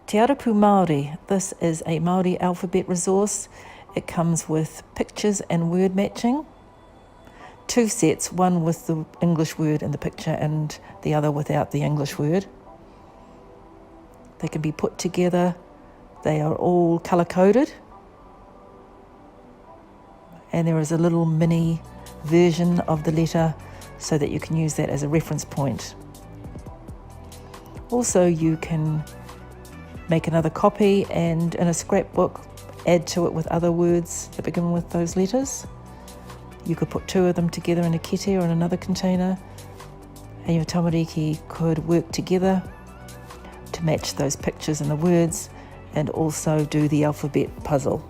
Te Arapu Māori. This is a Māori alphabet resource. It comes with pictures and word matching. 2 sets, one with the English word in the picture and the other without the English word. They can be put together. They are all colour-coded. And there is a little mini version of the letter so that you can use that as a reference point. Also, you can make another copy and in a scrapbook add to it with other words that begin with those letters. You could put 2 of them together in a kete or in another container, and your tamariki could work together to match those pictures and the words and also do the alphabet puzzle.